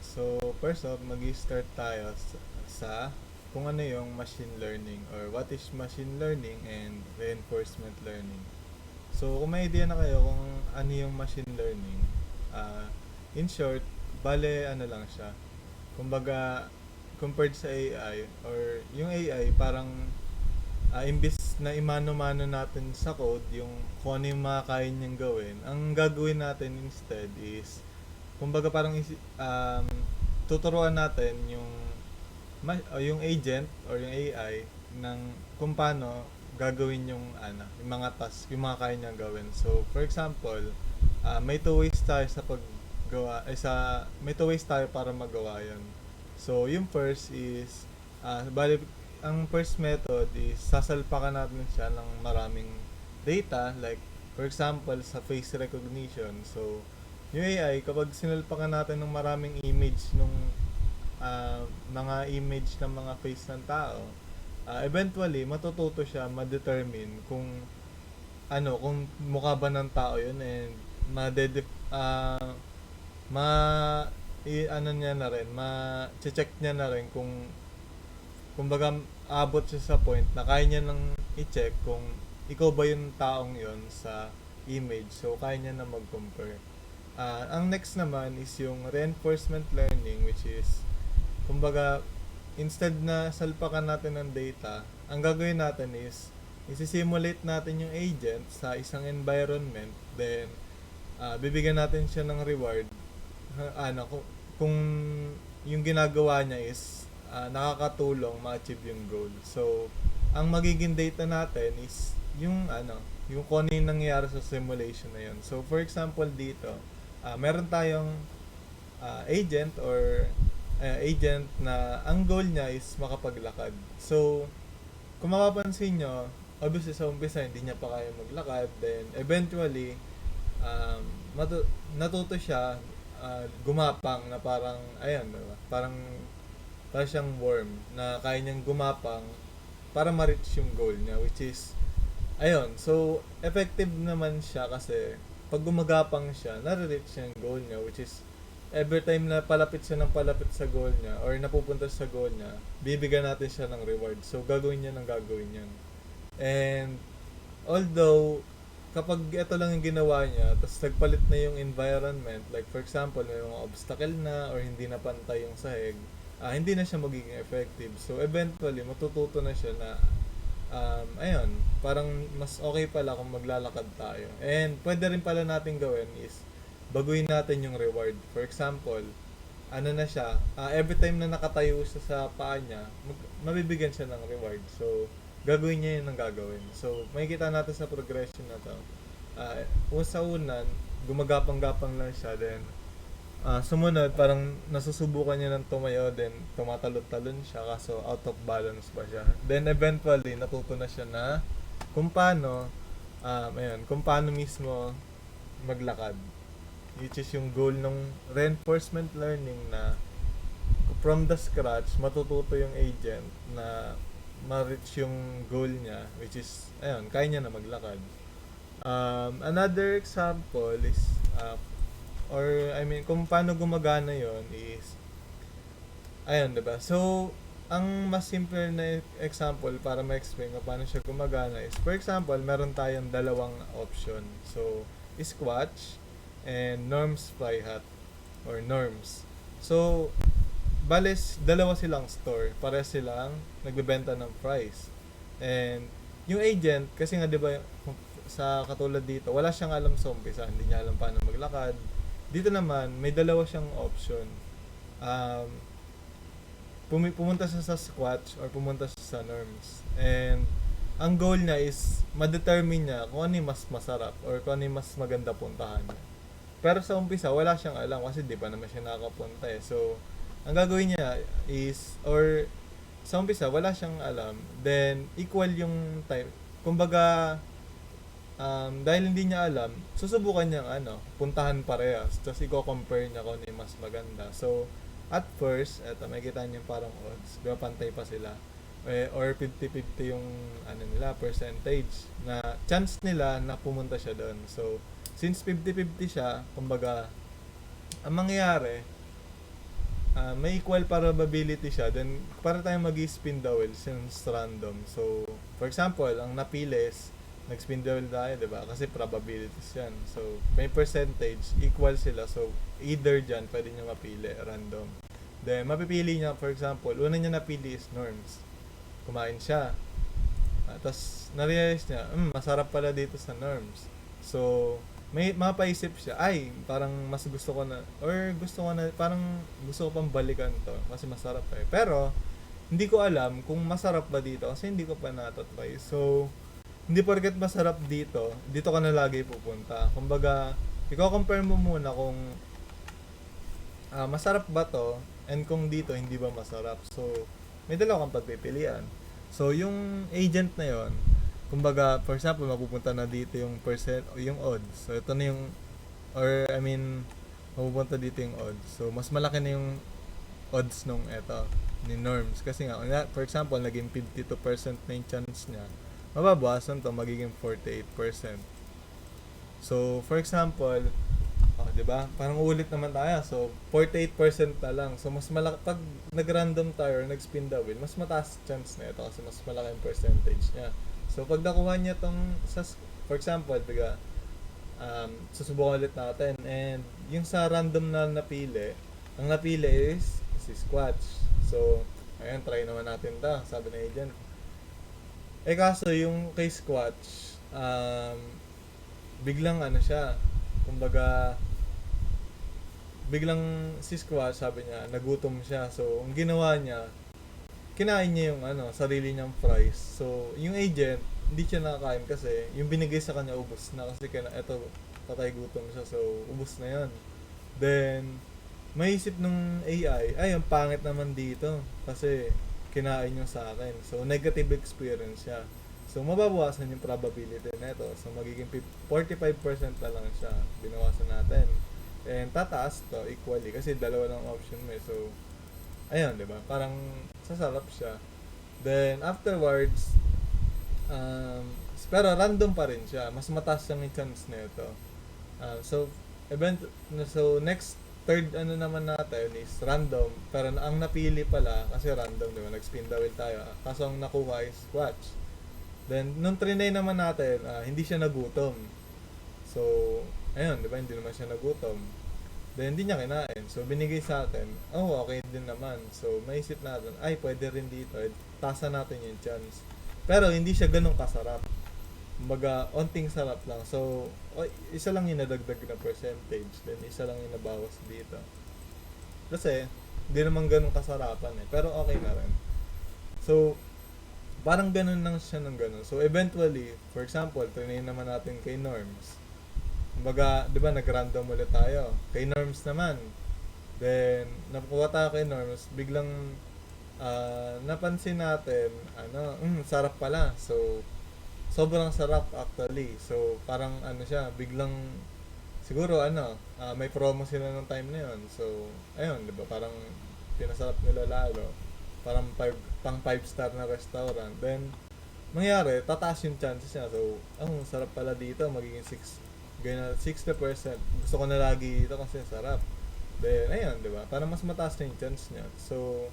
So, first off, mag-start tayo sa kung ano yung machine learning or what is machine learning and reinforcement learning. So, kung may idea na kayo kung ano yung machine learning, ah, in short, bale ano lang siya. Kumbaga, compared sa AI or yung AI parang imbis na imano-mano natin sa code yung kung ano yung makakain niyang gawin, ang gagawin natin instead is kumbaga parang tuturuan natin yung agent or yung AI ng kung paano gagawin yung mga task, yung mga kaya niyang gawin. So, for example, may two ways tayo sa paggawa, may two ways tayo para magawa yun. So, yung first is, bali, ang first method is sasalpakan natin siya ng maraming data, like, for example, sa face recognition. So, yung AI, kapag sinalpakan natin ng maraming image mga image ng mga face ng tao, eventually matututo siya ma-determine kung mukha ba ng tao yun, and ma ano niya na rin, check niya na rin kung kumbaga abot siya sa point na kaya niya nang i-check kung ikaw ba yung taong yon sa image. So, kaya niya na mag-compare. Ang next naman is yung reinforcement learning, which is kumbaga instead na salpakan natin ng data, ang gagawin natin is isi-simulate natin yung agent sa isang environment, then bibigyan natin siya ng reward. Kung yung ginagawa niya is nakakatulong ma-achieve yung goal. So, ang magiging data natin is yung kung ano yung nangyayari sa simulation na yun. So, for example dito, meron tayong agent or agent na ang goal niya is makapaglakad. So, kung mapapansin nyo, obviously sa umpisa hindi niya pa kaya maglakad. Then, eventually, um, natuto siya gumapang na parang, ayan, diba? Parang siyang worm na kaya niyang gumapang para ma-reach yung goal niya, which is, ayun, so, effective naman siya kasi pag gumagapang siya, nare-reach niya yung goal niya, which is, every time na palapit siya ng palapit sa goal niya or napupunta sa goal niya, bibigyan natin siya ng reward. So, gagawin niya ng gagawin yan. And, although, kapag ito lang yung ginawa niya, tapos nagpalit na yung environment, like for example, may mga obstacle na or hindi na pantay yung sahig, hindi na siya magiging effective. So, eventually, matututo na siya na, ayun, parang mas okay pala kung maglalakad tayo. And, pwede rin pala natin gawin is, baguhin natin yung reward. For example, ano na siya, every time na nakatayo siya sa paa niya, mabibigyan siya ng reward. So, gagawin niya yun ang gagawin. So, makikita natin sa progression na to. Sa unan, gumagapang-gapang lang siya. Then, sumunod, parang nasusubukan niya ng tumayo. Then, tumatalon-talon siya. Kaso, out of balance pa siya. Then, eventually, natuto na siya na kung paano, kung paano mismo maglakad, which is yung goal ng reinforcement learning, na from the scratch matututo yung agent na ma-reach yung goal niya, which is ayun, kaya niya na maglakad. Another example is or I mean kung paano gumagana yon is ayun, 'di ba? So, ang mas simple na example para ma-explain kung paano siya gumagana is, for example, meron tayong dalawang option. So, Squatch and Norms Fry Hut or Norms. So, bales, dalawa silang store. Para silang nagbebenta ng fries. And, yung agent, kasi nga 'di ba sa katulad dito, wala siyang alam sa umpisa, hindi niya alam paano maglakad. Dito naman, may dalawa siyang option. Um, Pumunta siya sa Squatch or pumunta siya sa Norms. And, ang goal niya is ma-determine niya kung ano yung mas masarap or kung ano yung mas maganda puntahan. Pero sa umpisa, wala siyang alam kasi di pa naman siya nakakapunta eh. So, ang gagawin niya is, or sa umpisa, wala siyang alam. Then, equal yung time. Kumbaga, dahil hindi niya alam, susubukan niyang puntahan parehas. Tapos, i-compare niya kung ano yung mas maganda. So, at first, eto, makikita niyo parang odds. Diba, pantay pa sila. Or 50-50 yung percentage na chance nila na pumunta siya doon. So, since 50-50 siya, kumbaga, ang mangyayari, may equal probability siya, then para tayong mag-spin the wheel since random. So, for example, ang napili is nag-spin the wheel tayo, di ba? Kasi probabilities yan. So, may percentage, equal sila. So, either dyan, pwede niya mapili, random. Then, mapipili niya, for example, una niya napili is norms. Kumain siya. Tapos, na-realize niya, masarap pala dito sa norms. So, may mapaisip siya, ay, parang mas gusto ko na, or gusto ko na, parang gusto ko pang balikan to, kasi masarap eh. Pero, hindi ko alam kung masarap ba dito, kasi hindi ko pa natatry. So, hindi porket masarap dito, dito ka na lagi pupunta. Kumbaga, i-compare mo muna kung masarap ba to, and kung dito, hindi ba masarap. So, may dalawa kang pagpipilian. So, yung agent na yon, kumbaga, for example, mapupunta na dito yung percent o yung odds. So, ito na yung, or I mean, mapupunta dito yung odds. So, mas malaki na yung odds nung eto, ni norms. Kasi nga, for example, naging 52% na yung chance niya. Mababawasan to, magiging 48%. So, for example, di ba? Parang ulit naman tayo. So, 48% na lang. So, mas malaki, pag nag-random tayo or nag-spin the wheel, mas mataas chance na ito kasi mas malaki yung percentage niya. So, pag nakuha niya tong, for example, biga, susubukan ulit natin. And, yung sa random na napili, ang napili is si Squatch. So, ayun, try naman natin ta, sabi na agent. Kaso, yung kay Squatch, biglang ano siya, kumbaga, biglang si Squatch, sabi niya, nagutom siya. So, ang ginawa niya, kinain niya yung sarili niyang fries. So, yung agent, hindi siya nakakain kasi yung binigay sa kanya ubos na kasi eto, patay gutom siya. So, ubos na yon. Then, maisip nung AI, ay, ang pangit naman dito kasi kinain niyo sa akin. So, negative experience siya. So, mababawasan yung probability nito. So, magiging 45% na lang siya. Binawasan natin. And tataas to equally kasi dalawa lang option mo. So, ayun, di ba? Parang sasarap siya. Then, afterwards, pero random pa rin siya. Mas mataas lang yung chance na ito. So, next, third naman natin is random. Pero ang napili pala, kasi random, di ba? Nag-spin the wheel tayo. Kaso ang nakuha is Squatch. Then, nung trinay naman natin, hindi siya nagutom. So, ayun, di ba? Hindi naman siya nagutom. Then, hindi niya kinain. So, binigay sa atin, okay din naman. So, maisip natin, ay, pwede rin dito. Tasa natin yung chance. Pero, hindi siya ganun kasarap. Kumbaga, onting sarap lang. So, isa lang yung nadagdag na percentage. Then, isa lang yung nabawas dito. Kasi, hindi naman ganun kasarapan eh. Pero, okay na rin. So, parang ganun lang siya ng ganun. So, eventually, for example, trinay naman natin kay norms. Kumbaga, di ba, nag-random ulit tayo. Kay norms naman. Then, nakuha tayo kay norms, biglang napansin natin, sarap pala. So, sobrang sarap actually. So, parang siya, biglang, siguro may promo sila ng time na yun. So, ayun, di ba, parang pinasarap nila lalo. Parang pang 5-star na restaurant. Then, mangyari, tataas yung chances niya. So, sarap pala dito, magiging 60%. Gusto ko na lagi dito kasi sarap. Then, ayun, di ba? Para mas mataas na yung chance niya. So,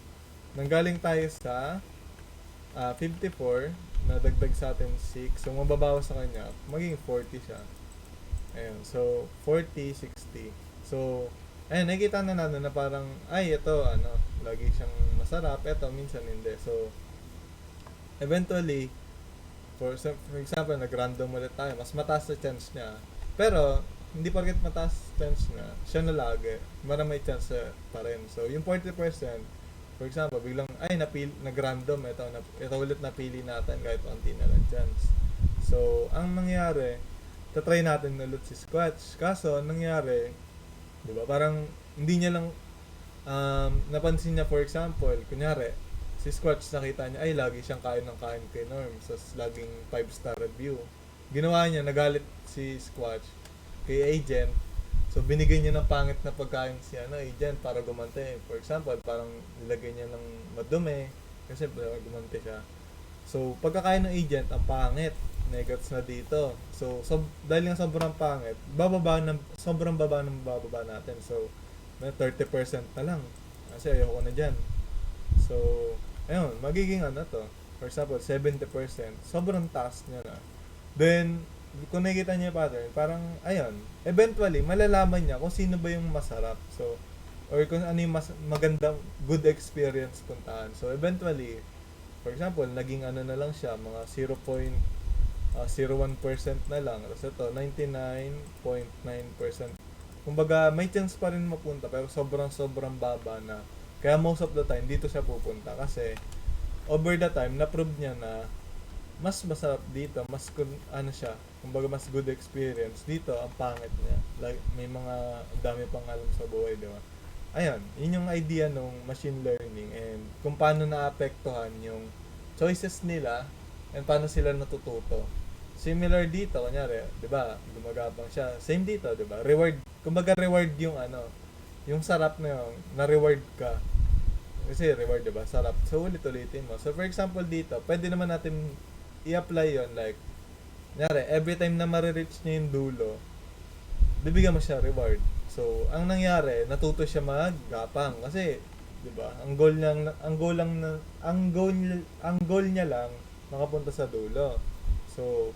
nanggaling tayo sa 54, na dagdag sa atin 6. So, mababawas sa kanya, magiging 40 siya. Ayun, so, 40, 60. So, ayun, nakikita na natin na parang, ay, ito, lagi siyang masarap. Ito, minsan hindi. So, eventually, for example, nag-random ulit tayo, mas mataas na chance niya. Pero, hindi porket mataas chance niya, siya na lagi. May chance pa rin. So, yung 40%, for example, biglang, ay, nag-random, ito ulit napili natin kahit onti na lang chance. So, ang nangyari, tatry natin ulit si Squatch. Kaso, ang nangyari, di ba, parang, hindi niya lang, napansin niya, for example, kunyari, si Squatch nakita niya, ay, lagi siyang kain ng kain kay Norm. So, laging 5-star review. Ginawa niya, nagalit si Squatch kay agent. So, binigay niya ng pangit na pagkain si agent para gumante. For example, parang nilagay niya ng madumi kasi gumante siya. So, pagkakain ng agent, ang pangit. Negats na dito. So dahil nga sobrang pangit, sobrang baba ng bababa natin. So, may 30% na lang. Kasi ayoko na dyan. So, ayun, magiging ano to. For example, 70%. Sobrang taas niya na. Then, kung nakikita niya yung pattern, parang, ayun, eventually, malalaman niya kung sino ba yung masarap. So, or kung ano yung mas magandang good experience puntahan. So, eventually, for example, naging ano na lang siya, mga 0.01% na lang. Tapos ito, 99.9%. Kumbaga, may chance pa rin mapunta, pero sobrang baba na. Kaya most of the time, dito siya pupunta. Kasi, over the time, na-prove niya na mas masarap dito, mas ano siya, kumbaga mas good experience. Dito, ang pangit niya. Like, may mga ang dami pang alam sa buhay, di ba? Ayun, yun yung idea ng machine learning and kung paano naapektuhan yung choices nila and paano sila natututo. Similar dito, kunyari, di ba, gumagabang siya. Same dito, di ba? Reward, kumbaga reward yung ano, yung sarap na yun, na-reward ka. Kasi reward, diba? Sarap. So, ulit-ulitin mo. So, for example, dito, pwede naman natin i-apply yon. Like, kunyari, every time na marireach niya yung dulo, bibigyan mo siya reward. So, ang nangyari, natuto siya maggapang. Kasi, diba, ang goal niya, ang goal niya lang, makapunta sa dulo. So,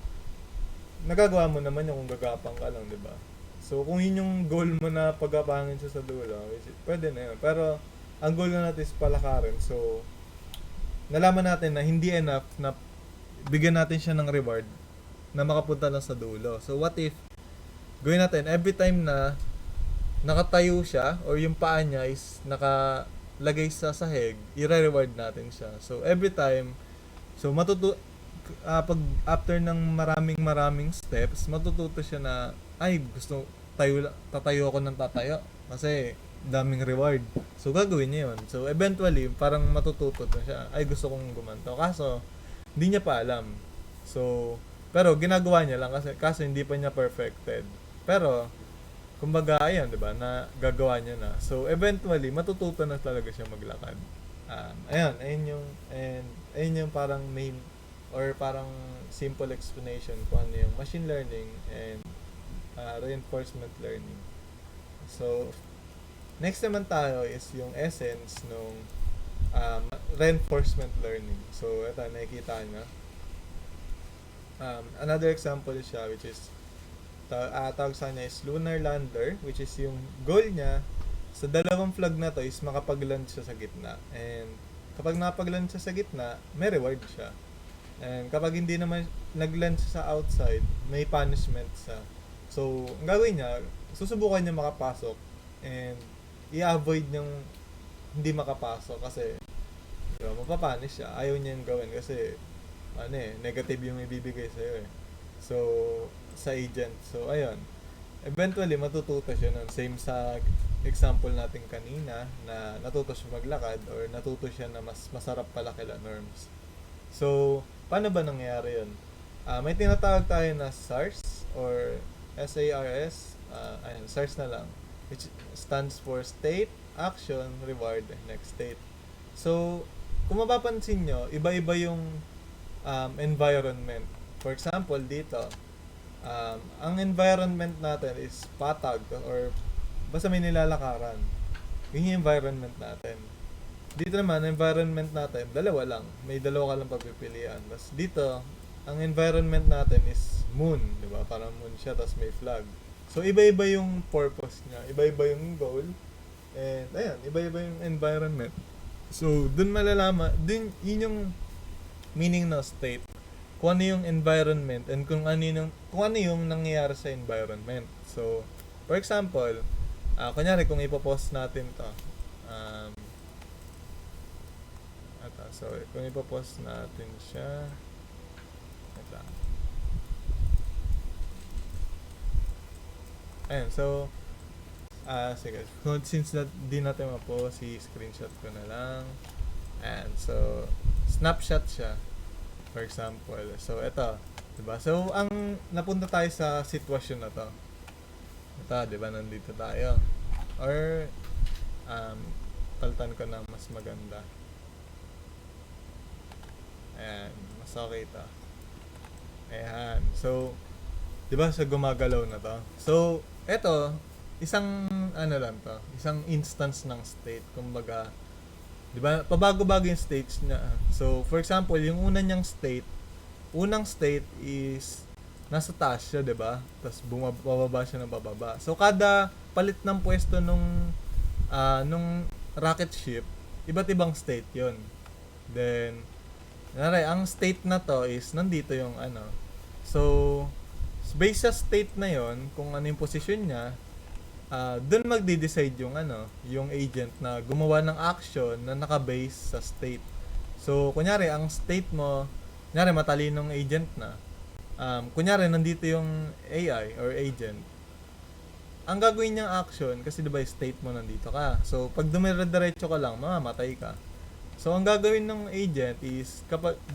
nagagawa mo naman yung kung gagapang ka lang, diba? So, kung yun yung goal mo na pagkapangin siya sa dulo, pwede na yun. Pero, ang goal na natin is palakarin. So, nalaman natin na hindi enough na bigyan natin siya ng reward na makapunta lang sa dulo. So, what if gawin natin every time na nakatayo siya or yung paa niya is nakalagay sa sahig, i-reward natin siya. So, every time, so pag after ng maraming steps, matututo siya na ay tatayo ako ng tatayo kasi daming reward. So, gagawin niya yun. So, eventually, parang matututo na siya. Ay, gusto kong gumanto. Kaso, hindi niya pa alam. So, pero ginagawa niya lang kaso hindi pa niya perfected. Pero, kumbaga, ayan, di ba, na gagawa niya na. So, eventually, matututo na talaga siya maglakad. Ayun yung parang main or parang simple explanation kung ano yung machine learning and reinforcement learning. So, next naman tayo is yung essence ng reinforcement learning. So, ito, nakikita nyo. Another example siya, which is, tawag sa kanya is lunar lander, which is yung goal niya sa dalawang flag na to is makapag-land siya sa gitna. And kapag nakapag-land siya sa gitna, may reward siya. And kapag hindi naman nag-land siya sa outside, may punishment siya. So, ang gagawin niya, susubukan niya makapasok and i-avoid niyang hindi makapasok kasi diba, mapapanish siya. Ayaw niya yung gawin kasi negative yung ibibigay sa'yo eh. So, sa agent. So, ayun. Eventually, matututo siya nun. Same sa example natin kanina na natuto siya maglakad or natuto siya na mas masarap pala kila norms. So, paano ba nangyayari yun? May tinatawag tayo na SARS or SARS. SARS na lang. Which stands for State, Action, Reward, and Next State. So, kung mapapansin nyo, iba-iba yung environment. For example, dito, ang environment natin is patag or basta may nilalakaran. Yun yung environment natin. Dito naman, environment natin, dalawa lang. May dalawa ka lang pagpipilian. Tapos dito, ang environment natin is moon, di ba? Parang moon siya, tapos may flag. So, iba-iba yung purpose niya. Iba-iba yung goal. And, ayan, iba-iba yung environment. So, dun malalaman, yun yung meaning ng state. Kung ano yung environment and kung ano yung nangyayari sa environment. So, for example, kunyari kung ipopost natin to, kung ipopost natin siya, ayun, so, sige, since di natin mapost, screenshot ko na lang. And so, snapshot siya. For example. So, ito. Diba? So, ang napunta tayo sa sitwasyon na to. Ito, diba? Nandito tayo. Or, palitan ko ng mas maganda. Ayan. Mas okay ito. Ayan. So, diba? So, gumagalaw na to. So, ito, isang ano lang to, isang instance ng state. Kumbaga, 'di ba? Pabago-bago yung states niya. So, for example, yung unang state is nasa taas siya, 'di ba? Tapos bumababa siya ng bababa. So, kada palit ng pwesto nung rocket ship, iba't ibang state 'yon. Then, ang state na to is nandito yung ano. So, based sa state na 'yon, kung ano yung posisyon niya, doon magde-decide yung ano, yung agent na gumawa ng action na naka-base sa state. So, kunyari, ang state mo, kunyari, matalinong agent na. Kunyari, nandito yung AI or agent. Ang gagawin niyang action, kasi diba yung state mo nandito ka. So, pag dumire-diretso ka lang, mamamatay ka. So, ang gagawin ng agent is,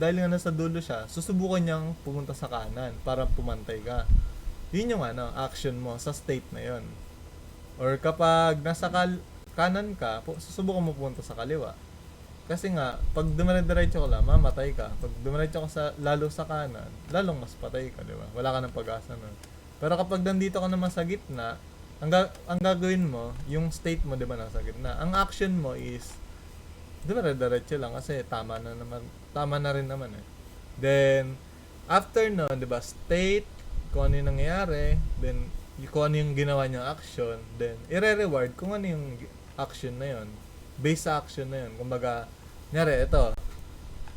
dahil nga nasa dulo siya, susubukan niyang pumunta sa kanan para pumantay ka. Yun yung ano, action mo sa state na yon. Or kapag nasa kanan ka, susubukan mo pumunta sa kaliwa. Kasi nga, pag dumire-diretso ka lang, mamatay ka. Pag dumiretso ka lalo sa kanan, lalong mas patay ka, di ba? Wala ka ng pag-asa nun. Pero kapag nandito ka naman sa gitna, ang gagawin mo, yung state mo, di ba, nasa gitna. Ang action mo is, dumire-diretso lang kasi tama na rin naman eh. Then, after nun, di ba, state, kung ano yung nangyayari, then, kung ano yung ginawa niyang action, then, i-reward kung ano yung action na yon, based sa action na yon. Kumbaga, nyari, ito,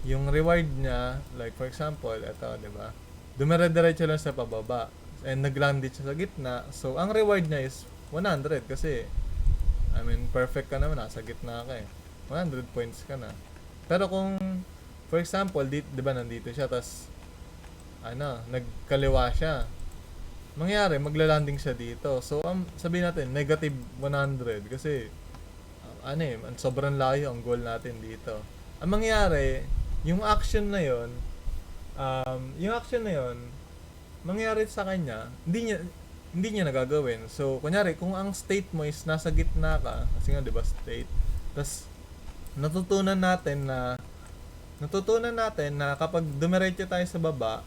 yung reward niya, like for example, ito, di ba, dumire-diretso lang sa pababa, and nag-landed siya sa gitna, so, ang reward niya is 100, kasi, I mean, perfect ka naman, nasa gitna ka eh, 100 points ka na. Pero kung, for example, di ba, nandito siya, tas, nagkaliwa siya, mangyari, magla-landing siya dito. So, sabihin natin, negative 100. Kasi, sobrang layo ang goal natin dito. Ang mangyari, yung action na yon, mangyari sa kanya, hindi niya nagagawin. So, kunyari, kung ang state mo is nasa gitna ka, kasi nga, di ba, state, tas, natutunan natin na kapag dumiretso tayo sa baba,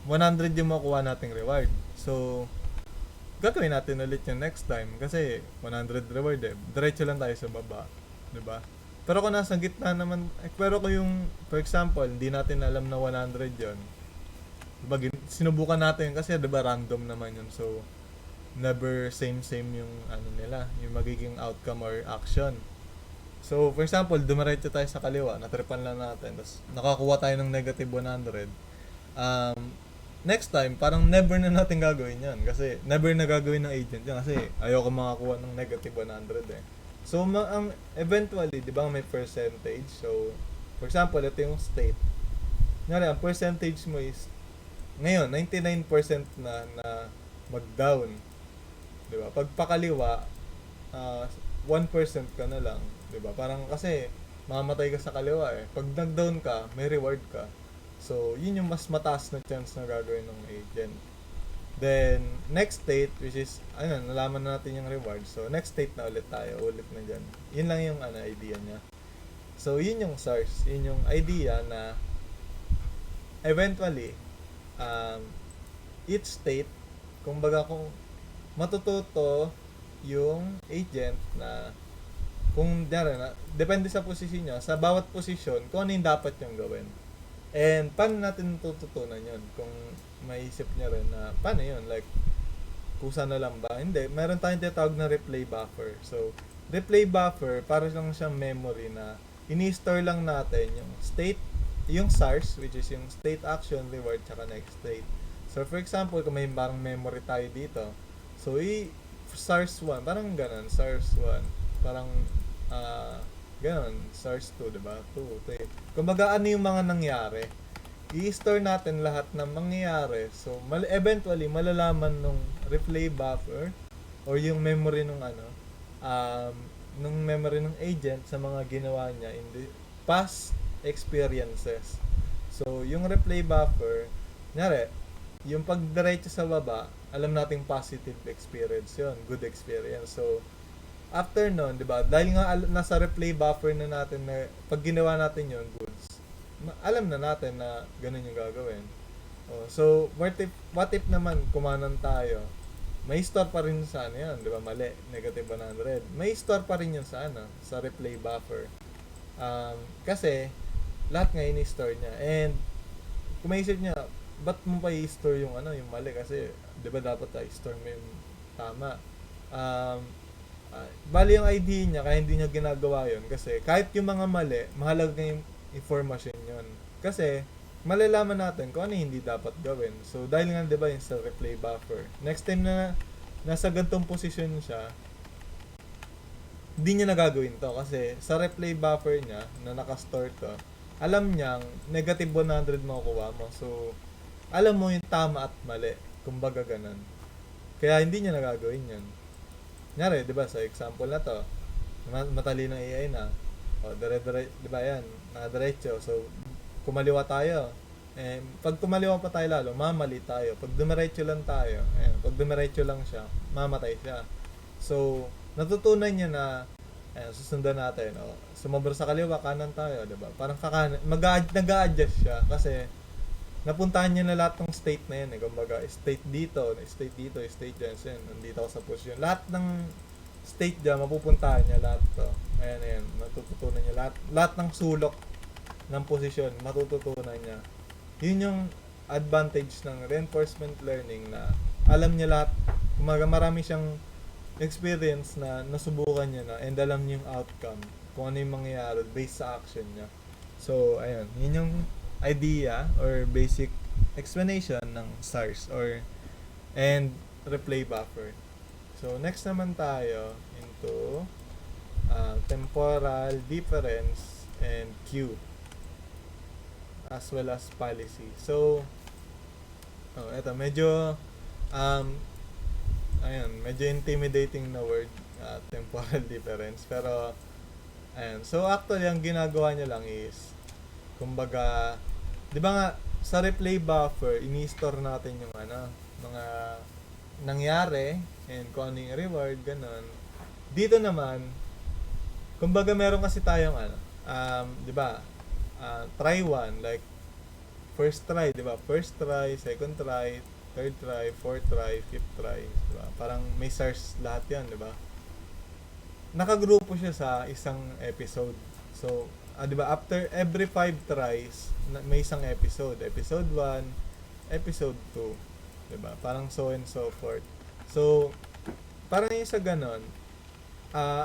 100 yung makuha nating reward. So, gagawin natin ulit yung next time kasi 100 reward eh. Diretso lang tayo sa baba, 'di ba? Pero kung nasa gitna naman, pero kung yung, for example, hindi natin alam na 100 yon, diba, sinubukan natin kasi, diba, random naman yun. So, never same yung ano nila, yung magiging outcome or action. So, for example, dumiretso tayo sa kaliwa, natripan lang natin, tapos nakakuha tayo ng negative 100. Next time, parang never na natin gagawin yan. Kasi never na gagawin ng agent yan. Kasi ayoko makakuha ng negative 100 eh. So, eventually, di ba may percentage? So, for example, ito yung state. Ngayon, ang percentage mo is, ngayon, 99% na mag-down. Di ba? Pag pakaliwa, 1% ka na lang. Di ba? Parang kasi, mamamatay ka sa kaliwa eh. Pag nag-down ka, may reward ka. So, yun yung mas mataas na chance na gagawin ng agent. Then, next state, which is, nalaman na natin yung reward. So, next state na ulit tayo. Ulit na dyan. Yun lang yung idea niya. So, yun yung source. Yun yung idea na eventually, each state, kumbaga kung matututo yung agent na kung depende sa posisyon niya, sa bawat posisyon, kung ano yung dapat niyang gawin. And paano natin tututunan yun? Kung maisip niya rin na paano yun? Like, kusa na lang ba? Hindi. Meron tayong tinatawag na replay buffer. So, replay buffer, para lang siyang memory na ini-store lang natin yung state, yung SARS, which is yung state, action, reward, tsaka next state. So, for example, kung may parang memory tayo dito, so, SARS 1, parang ganun, SARS 1, parang, ganon, SARS 2, diba? 2, 3. Kumbaga, ano yung mga nangyari? I-store natin lahat ng mangyayari. So, eventually, malalaman nung replay buffer or yung memory nung nung memory ng agent sa mga ginawa niya in the past experiences. So, yung replay buffer, nyari, yung pagdiretso sa baba, alam nating positive experience yun, good experience. So, after nun, di ba, dahil nga nasa replay buffer na natin na pag ginawa natin yun, goods, alam na natin na ganun yung gagawin. So, what if naman kumanan tayo, may store pa rin sa ano yun, di ba? Mali, negative 100. May store pa rin yun sa ano, sa replay buffer. Kasi, lahat nga ini-store niya. And, kung maisip niya, ba't mo pa i-store yung ano, yung mali? Kasi, di ba dapat i-store mo yung tama. Bali yung ID niya, kaya hindi niya ginagawa yun. Kasi, kahit yung mga mali, mahalaga yung information yun. Kasi, malalaman natin kung ano hindi dapat gawin. So, dahil nga, di ba, yung sa replay buffer. Next time na nasa gantong posisyon siya, hindi niya nagagawin to. Kasi, sa replay buffer niya, na nakastore to, alam niyang negative 100 makukuha mo. So, alam mo yung tama at mali. Kumbaga ganun. Kaya, hindi niya nagagawin yun. Kunyari, di ba, sa example na to, matalinong AI na, o, di ba yan, nakadiretso. So, kumaliwa tayo. Pag kumaliwa pa tayo lalo, mamali tayo. Pag dumiretso lang tayo, pag dumiretso lang siya, mamatay siya. So, natutunan niya na, susundan natin. Sumobra sa kaliwa, kanan tayo, diba? Parang kakanan, nag-a-adjust siya kasi napuntahan niya na lahat ng state na yan. Kumbaga, state dito, state dyan, nandito ako sa posisyon. Lahat ng state dyan, mapupuntahan niya lahat to. Ayan, matututunan niya lahat ng sulok ng posisyon, matututunan niya. Yun yung advantage ng reinforcement learning na alam niya lahat, kumaga marami siyang experience na nasubukan niya na and alam niya yung outcome, kung ano yung mangyayari based sa action niya. So, ayun, yun yung idea or basic explanation ng SARS and replay buffer. So, next naman tayo into temporal difference and queue as well as policy. So, eto, medyo medyo intimidating na word, temporal difference. Pero, so actually, ang ginagawa niya lang is, kumbaga, di ba nga, sa replay buffer, ini-store natin yung mga nangyari, and kung ano yung reward, ganun. Dito naman, kumbaga meron kasi tayong di ba, try one, like first try, di ba? First try, second try, third try, fourth try, fifth try, di ba? Parang may SARS lahat yan, di ba? Nakagrupo siya sa isang episode. So, di ba, after every 5 tries, may isang episode. Episode 1, episode 2, di ba? Parang so and so forth. So, parang yung sa ganon,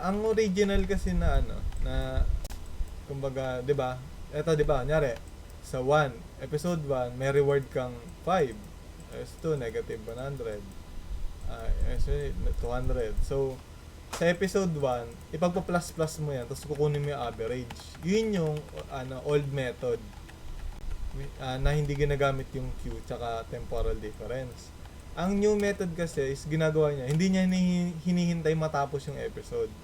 ang original kasi na na kumbaga, di ba? Eto, di ba? Nyari, sa 1, episode 1, may reward kang 5. S2, negative 100. S2, 200. So, sa episode 1, ipagpa-plus-plus mo yan, tapos kukunin mo yung average. Yun yung old method na hindi ginagamit yung Q tsaka temporal difference. Ang new method kasi is ginagawa niya, hindi niya hinihintay matapos yung episode.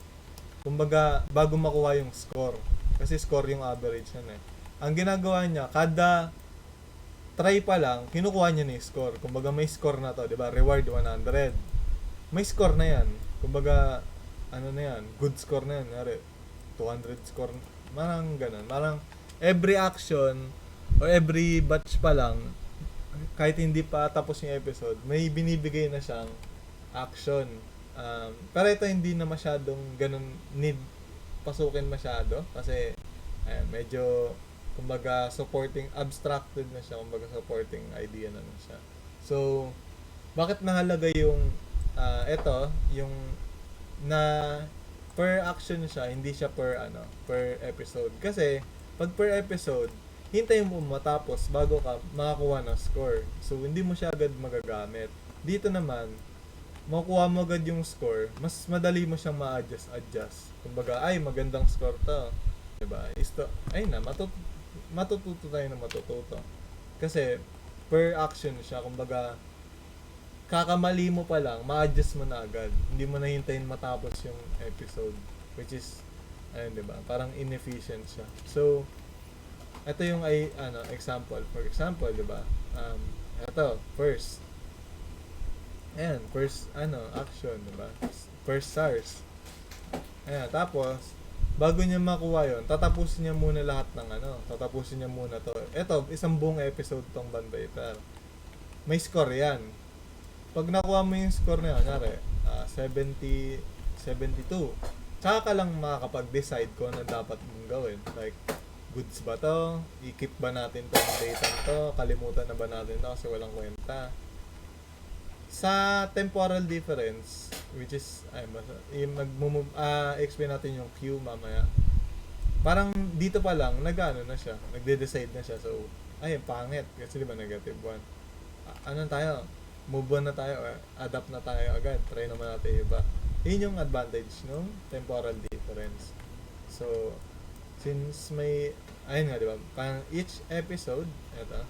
Kumbaga, bago makuha yung score. Kasi score yung average yan eh. Ang ginagawa niya, kada try pa lang, kinukuha niya na yung score. Kumbaga, may score na to, di ba? Reward 100. May score na yan. Kumbaga, na yan? Good score na yan. 200 score. Marang ganun. Marang every action or every batch pa lang, kahit hindi pa tapos yung episode, may binibigay na siyang action. Pero ito hindi na masyadong ganun need pasukin masyado kasi medyo kumbaga supporting, abstracted na siya, kumbaga supporting idea na siya. So, bakit mahalaga yung ito, yung na per action siya, hindi siya per episode. Kasi pag per episode, hintayin mo matapos bago ka makakuha ng score. So, hindi mo siya agad magagamit. Dito naman, makukuha mo agad yung score, mas madali mo siyang ma-adjust. Kumbaga, ay, magandang score to. Diba? Matututo tayo na matututo. Kasi, per action siya. Kumbaga, kakamali mo pa lang, ma-adjust mo na agad. Hindi mo na hintayin matapos yung episode. Which is, diba? Parang inefficient siya. So, ito yung example. For example, diba? Ito, first. First, action, diba? First SARS. Tapos, bago niya makuha yon, tatapusin niya muna lahat ng tatapusin niya muna to. Ito, isang buong episode tong Band Viper. May score yan. pag nakuha mo yung score na yun, kunyari, 70, 72, tsaka ka lang makakapag-decide kung ano dapat mong gawin. Like, goods ba to? I-keep ba natin tong data to? Kalimutan na ba natin to kasi walang kwenta? Sa temporal difference, which is, explain natin yung Q mamaya. Parang dito pa lang, nag-ano na siya, nagde-decide na siya. So, ay, pangit. Kasi di ba negative 1. Ano tayo? Move on na tayo or adapt na tayo agad. Try naman natin iba. Yun yung advantage ng temporal difference. So, since may, ayun nga, di ba? Parang each episode, eto,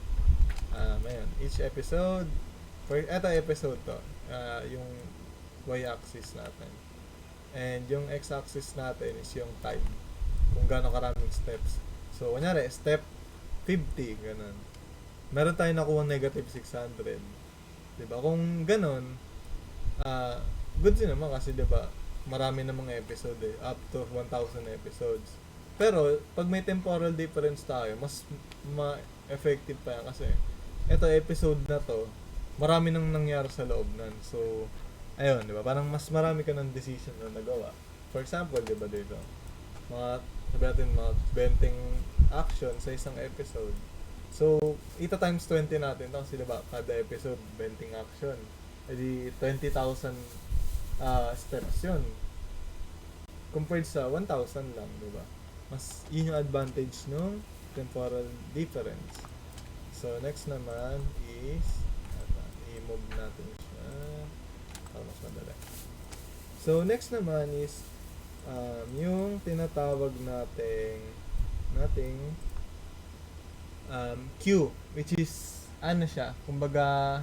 ayan, each episode, eto episode to, yung y-axis natin. And yung x-axis natin is yung time. Kung gaano karaming steps. So, kunyari, step 50, ganun. Meron tayo nakuha negative 600. Diba? Kung ganun, good din naman kasi diba, marami na mga episode up to 1,000 episodes. Pero, pag may temporal difference tayo, mas ma-effective pa yan kasi ito episode na to, marami nang nangyari sa loob nun. So, ayun, diba? Parang mas marami ka ng decision na nagawa. For example, diba dito? Sabi natin, mga 20 action sa isang episode. So, ita times 20 natin ito kasi diba, kada episode, 20 action. E di, 20,000 steps yun. Compared sa 1,000 lang, diba? Mas, yun yung advantage ng temporal difference. So, next naman is, i-move natin siya para mas madali. So, next naman is, yung tinatawag nating Q, which is ano siya, kumbaga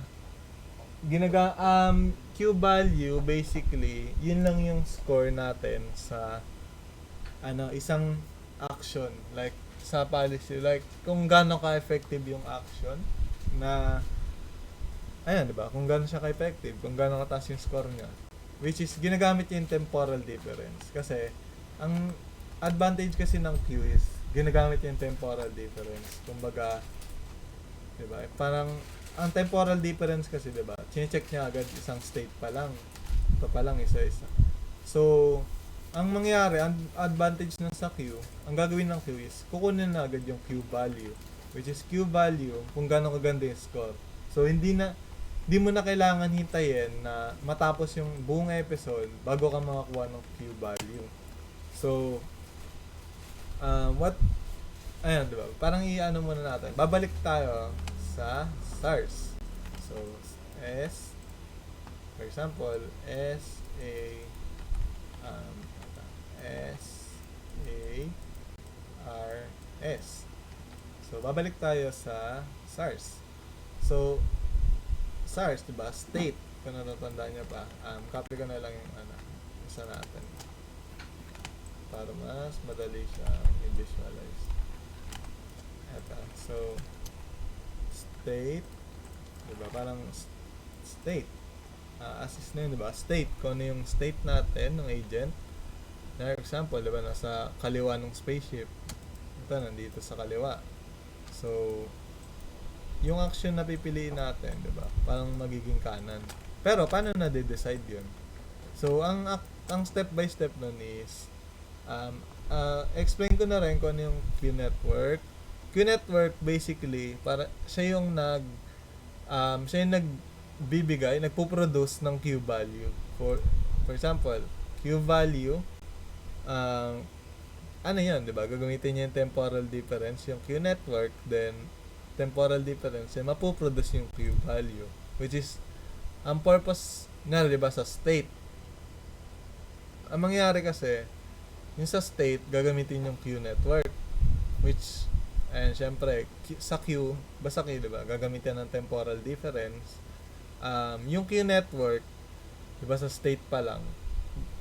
Q value basically yun lang yung score natin sa isang action, like sa policy, like kung gaano ka effective yung action na ayan, diba, kung gaano siya ka-effective, kung gaano kataas yung score niya, which is ginagamit yung temporal difference kasi ang advantage kasi ng Q is ginagamit yung temporal difference. Kumbaga, diba, parang ang temporal difference kasi, diba, chine-check niya agad isang state pa lang. Ito pa lang isa-isa. So, ang mangyayari, ang advantage ng sa Q, ang gagawin ng Q is kukunin na agad yung Q value, which is Q value kung gaano kaganda yung score. So, hindi mo na kailangan hintayin na matapos yung buong episode bago ka makakuha ng Q value. So, ayan, diba? Parang i-ano muna natin. Babalik tayo sa stars. So, for example, S. So, babalik tayo sa stars. So, SARS, diba? State. Kung natatandaan niya pa. Copy ko na lang yung isa natin. Para mas madali siya i-visualize. Eto. So, state. Diba? Parang state. Assist na yun, diba? State. Kung ano yung state natin ng agent. For example, diba? Nasa kaliwa ng spaceship. Ito, nandito sa kaliwa. So, yung action na pipiliin natin, 'di ba? Parang magiging kanan. Pero paano na de-decide 'yun? So, ang step by step nun is explain ko na rin kung ano yung Q-network. Q-network basically para siya yung nagbibigay, nagpo-produce ng Q value. For example, Q value ano 'yun, 'di ba? Gagamitin niya yung temporal difference, yung Q-network, then temporal difference, mapoproduce yung Q value, which is ang purpose na, diba, sa state. Ang mangyayari kasi yung sa state gagamitin yung Q network, which and syempre sa Q, basta Q, diba, gagamitin ng temporal difference. Yung Q network, diba, sa state pa lang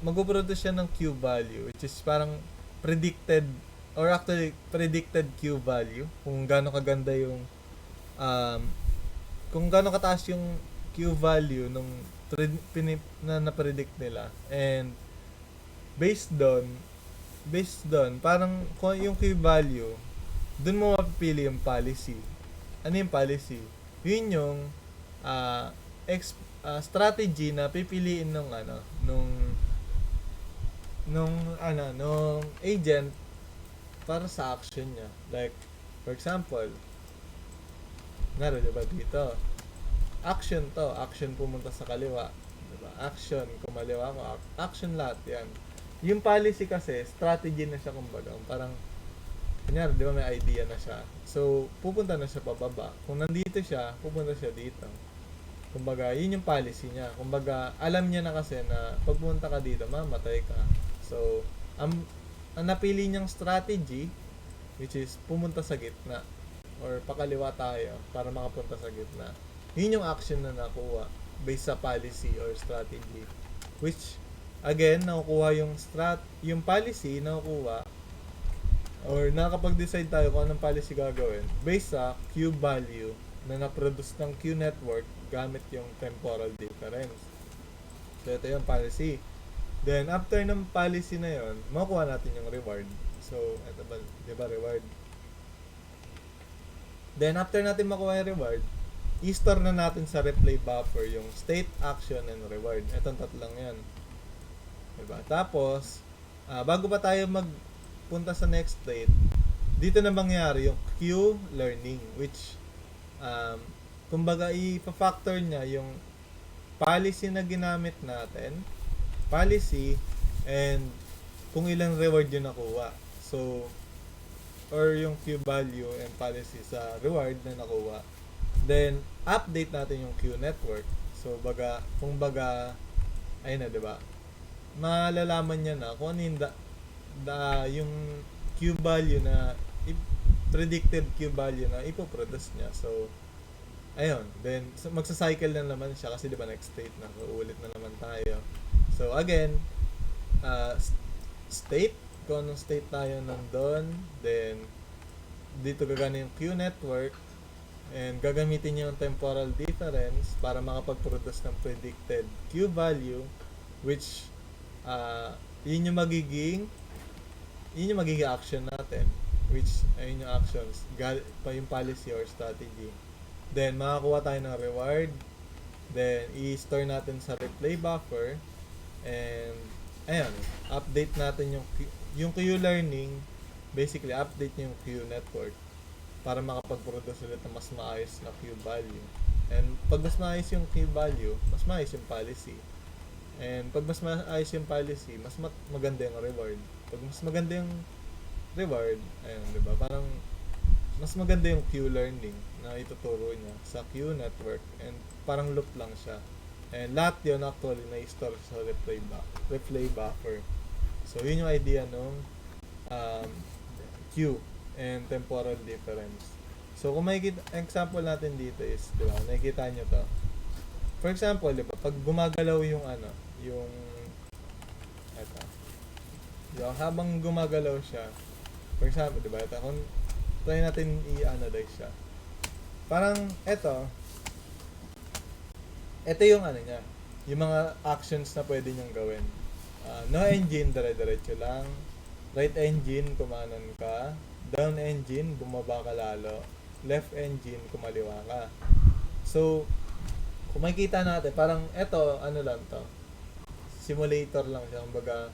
magpo-produce siya ng Q value, which is parang predicted or actually predicted Q value, kung gaano kaganda yung kung gaano kataas yung Q value nung na-predict nila, and based doon parang kung yung Q value dun mo mapipili yung policy. Ano yung policy? Yun yung strategy na pipiliin nung agent para sa action niya. Like, for example, diba dito? Action pumunta sa kaliwa. Diba? Action, kumaliwa ko, action lahat yan. Yung policy kasi, strategy na siya kumbaga. Parang, kunyari, di ba may idea na siya. So, pupunta na siya pababa. Kung nandito siya, pupunta siya dito. Kumbaga, yun yung policy niya. Kumbaga, alam niya na kasi na pag pumunta ka dito, mamatay ka. So, ang napili niyang strategy, which is pumunta sa gitna or pakaliwa tayo para makapunta sa gitna. Yun yung action na nakuha based sa policy or strategy. Which, again, nakukuha yung policy, nakukuha or nakakapag-decide tayo kung anong policy gagawin based sa Q value na na-produce ng Q network gamit yung temporal difference. So, ito yung policy. Then, after ng policy na yon, makukuha natin yung reward. So, ito ba, di ba reward? Then, after natin makuha yung reward, i-store na natin sa replay buffer yung state, action, and reward. Itong tatlong yan. Diba? Tapos, bago pa tayo magpunta sa next state, dito na mangyari yung Q learning, which, kumbaga, i-factor niya yung policy na ginamit natin, policy, and kung ilang reward yung nakuha. So, or yung Q value and policy sa reward na nakuha. Then, update natin yung Q network. So, kumbaga, ayun na, diba? Malalaman niya na kung ano yung Q value na, predicted Q value na ipoproduce niya. So, ayun. Then, magsa-cycle na naman siya kasi diba next state na. So, ulit na naman tayo. So, again, state, kung anong state tayo nandun, then, dito gagana yung Q network, and gagamitin yung temporal difference para makapag-produce ng predicted Q value, which, yun yung magiging action natin, which, ayun yung actions, yung policy or strategy. Then, makakuha tayo ng reward, then, i-store natin sa replay buffer, and ayun, update natin yung Q learning, basically update yung Q network para makapag-produce ulit ng mas maayos na Q value. And pag mas maayos yung Q value, mas maayos yung policy. And pag mas maayos yung policy, mas maganda yung reward. Pag mas maganda yung reward, ayun, diba? Parang mas maganda yung Q learning na ituturo niya sa Q network, and parang loop lang siya. And lahat yun actually na-store sa replay buffer. So, yun yung idea nung Q and temporal difference. So, kung makikita, example natin dito is, di ba, nakikita nyo to. For example, di ba, pag gumagalaw yung habang gumagalaw siya, for example, di ba, kung try natin i-analyze siya. Parang, ito yung niya, yung mga actions na pwede niyang gawin. No engine, dire-diretso lang. Right engine, kumanan ka. Down engine, bumaba ka lalo. Left engine, kumaliwa ka. So, kung makikita natin, parang lang to. Simulator lang siya. Kumbaga,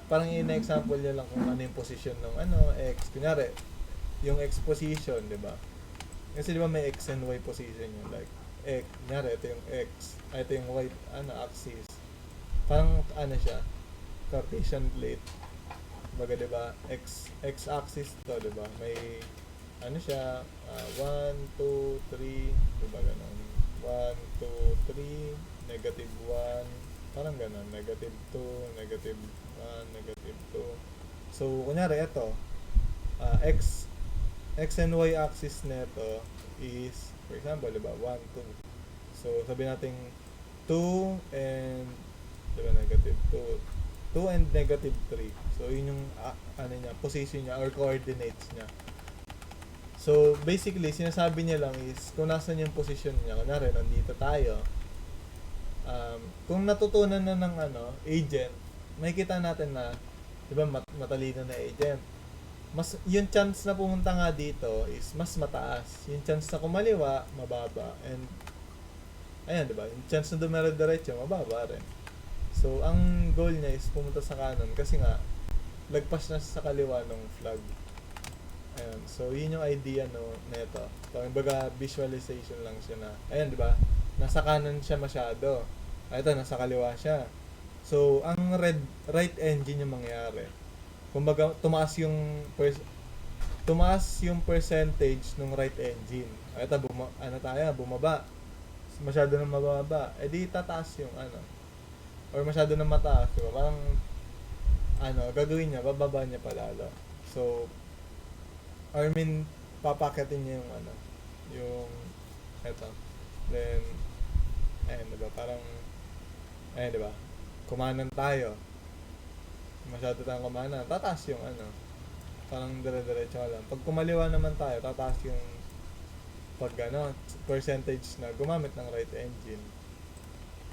parang in-example niya lang kung ano yung position ng X. Kunyari, yung X position, di ba? Kasi di ba may X and Y position yun, like X, kunyari, ito yung X, ito yung Y, axis. Parang, siya, Cartesian plate. Baga, di ba, X-axis to, di ba? May, siya, 1, 2, 3, di ba, ganun. 1, 2, 3, negative 1, parang ganun, negative 2, negative 1, negative 2. So, kunyari, ito, X and Y axis neto is, for example, diba, 1, 2. So, sabi natin 2 and, diba, negative 2. 2 and negative 3. So, yun yung, position niya or coordinates niya. So, basically, sinasabi niya lang is, kung nasan yung position niya, kunyari, nandito tayo, kung natutunan na ng, agent, makikita natin na, diba, matalino na agent. Yung chance na pumunta nga dito is mas mataas. Yung chance na kumaliwa, mababa. And ayan, di ba? Yung chance na dumire-diretso, mababa rin. So, ang goal niya is pumunta sa kanan kasi nga, lagpas na sa kaliwa ng flag. Ayan. So, yun yung idea no, nito. Baga, visualization lang siya na, ayan, di ba? Nasa kanan siya masyado. Ito, nasa kaliwa siya. So, ang right engine yung mangyari. Kumbaga, tumaas yung percentage ng right engine. Ito, bumaba. Masyado nang mababa. Eh di tataas yung ano. Or masyado nang mataas, di ba? Parang, gagawin niya, bababa niya palalo. So, I mean, papaketin niya yung yung, eto. Then, ayun, diba? Parang, ayun, diba? Kumanan tayo. Masyado tayong kumanan. Tataas yung parang dire-diretso ka lang. Pag kumaliwa naman tayo, tataas yung percentage na gumamit ng right engine.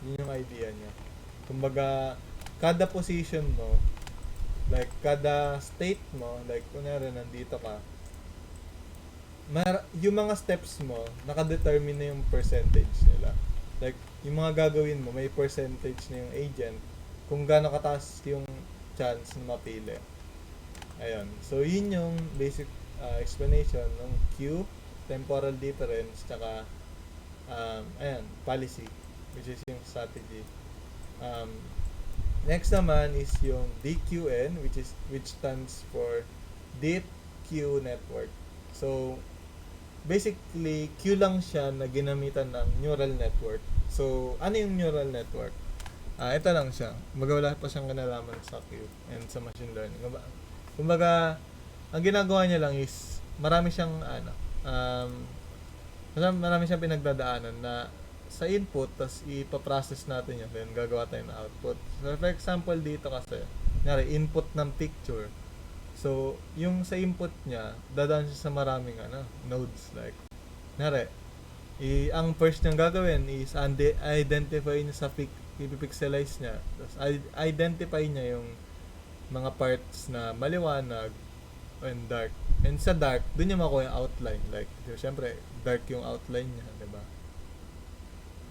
Yun yung idea niya. Kumbaga, kada position mo, like, kada state mo, like, kunyari, nandito ka, yung mga steps mo, nakadetermine na yung percentage nila. Like, yung mga gagawin mo, may percentage na yung agent kung gaano kataas yung chance na mapili. Ayun. So, yun yung basic explanation ng Q, temporal difference, tsaka, policy, which is yung strategy. Next naman is yung DQN, which stands for Deep Q Network. So, basically, Q lang siya na ginamitan ng neural network. So, ano yung neural network? Ito lang siya. Wala pa siyang kinalaman sa Q and sa machine learning. Kumbaga, ang ginagawa niya lang is, marami siyang pinagdadaanan na sa input, tas ipaprocess natin yun, then gagawa tayo ng output. So, for example, dito kasi, input ng picture. So, yung sa input niya, dadaan siya sa maraming nodes. Like, ang first niyang gagawin is identify niya sa ipipixelize niya. Tapos, identify niya yung mga parts na maliwanag and dark. And sa dark, dun niya makuha yung outline. Like, syempre, dark yung outline niya, diba?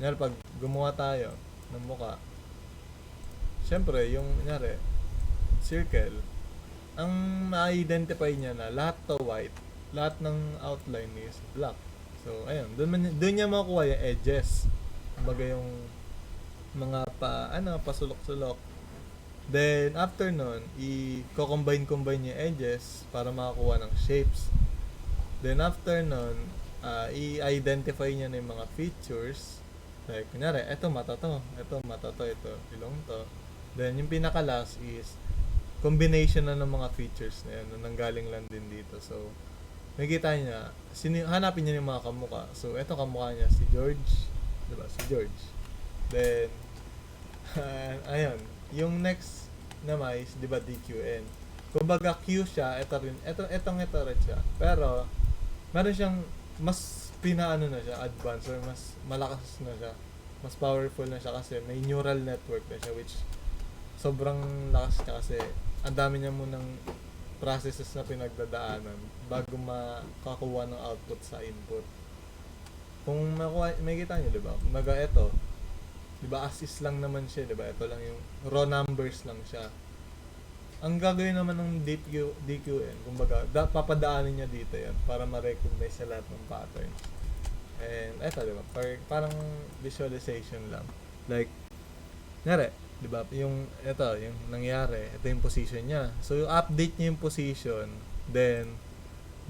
Pag gumawa tayo ng mukha, syempre, yung, circle, ang ma-identify niya na lahat to white, lahat ng outline is black. So, ayun, doon niya makuha yung edges. Kumbaga yung mga pasulok-sulok. Then, after nun, i-combine yung edges para makakuha ng shapes. Then, after nun, i-identify niya na yung mga features. Like, kunyari, ito mata to, ito ilong to. Then, yung pinaka-last is combination na ng mga features na yun na nanggaling lang din dito. So, makikita niya, hanapin niya yung mga kamukha. So, ito kamukha niya, si George. Diba? Si George. Then, ayun. Yung next naman is, diba, DQN. Kumbaga, Q siya, ito rin siya. Pero, meron siyang mas na siya, advanced, or mas malakas na siya. Mas powerful na siya kasi may neural network na siya, which sobrang lakas niya kasi ang dami niya munang processes na pinagdadaanan bago makakuha ng output sa input. Kung makikita niyo, diba? Kumbaga, ito, diba, as is lang naman siya, diba? Ito lang yung raw numbers lang siya. Ang gagawin naman ng DQN, kumbaga, papadaanin niya dito yan para ma-recognize sa lahat ng patterns. And eto, diba? Parang visualization lang. Like, diba? Yung nangyari, ito yung position niya. So, yung update niya yung position, then,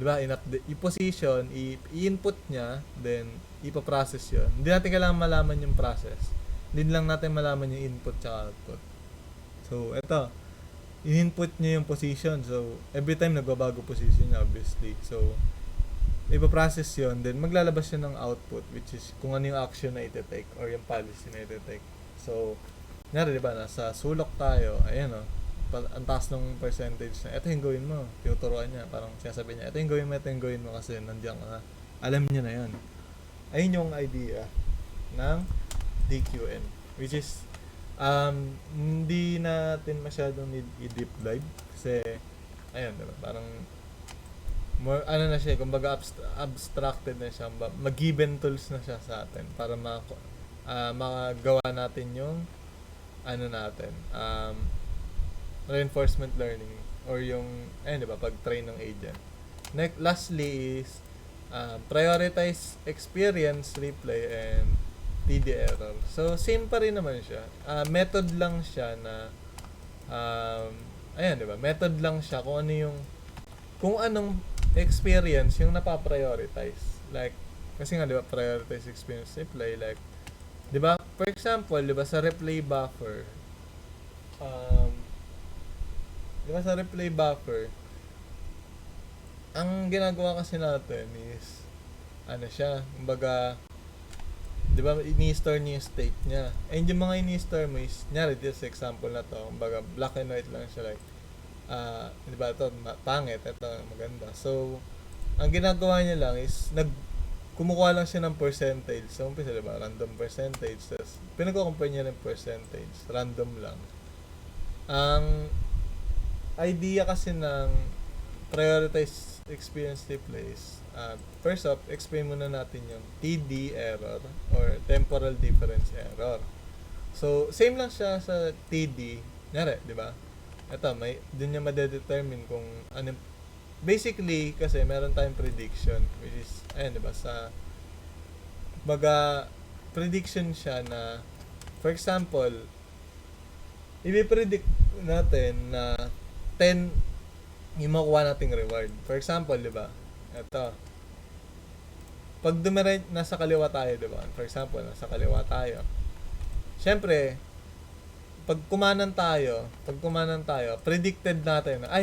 diba, yung position, i-input niya, then, ipaprocess yun. Hindi natin kailangan malaman yung process. Hindi lang natin malaman yung input tsaka output. So, ito, in-input niya yung position. So, every time nagbabago position niya, obviously. So, ipaprocess yun, then maglalabas siya ng output, which is kung ano yung action na iti-take or yung policy na iti-take. So, diba, nasa sulok tayo, ayan ang taas ng percentage na, ito yung gawin mo, tinuturuan niya, parang sinasabi niya, ito yung gawin mo kasi nandiyan ka, alam niya na yun. Ayun yung idea ng DQN, which is, hindi natin masyadong need i-deep dive, kasi, ayun, diba, parang, more, na siya, kumbaga abstracted na siya, mag-given tools na siya sa atin, para magawa natin yung ano natin, reinforcement learning or yung di ba, pag-train ng agent. Lastly is prioritize experience, replay, and TD error. So same pa rin naman siya. Method lang siya na di ba? Method lang siya kung anong experience yung napaprioritize. Like kasi nga, di ba, prioritize experience, replay, like, di ba, for example, di ba, sa replay buffer, ang ginagawa kasi natin is, siya, kumbaga, di ba, ini-store niya yung state niya. And yung mga ini-store mo is, nyari, this example na to, kumbaga, black and white lang siya, like, di ba, ito, pangit, ito, maganda. So, ang ginagawa niya lang is, kumukuha lang siya ng percentage. So, umpisa, diba? Random percentage. Tapos, pinag-compare niya ng percentage. Random lang. Ang idea kasi ng prioritize experience replays, first off, explain muna natin yung TD error or temporal difference error. So, same lang siya sa TD. Nyari, di ba? Ito, dun niya madedetermine kung ano. Basically, kasi meron tayong prediction, which is, di ba, prediction siya na, for example, i-predict natin na 10 yung makuha nating reward. For example, di ba, ito, pag nasa kaliwa tayo, di ba, for example, nasa kaliwa tayo, syempre, pag kumanan tayo, predicted natin na,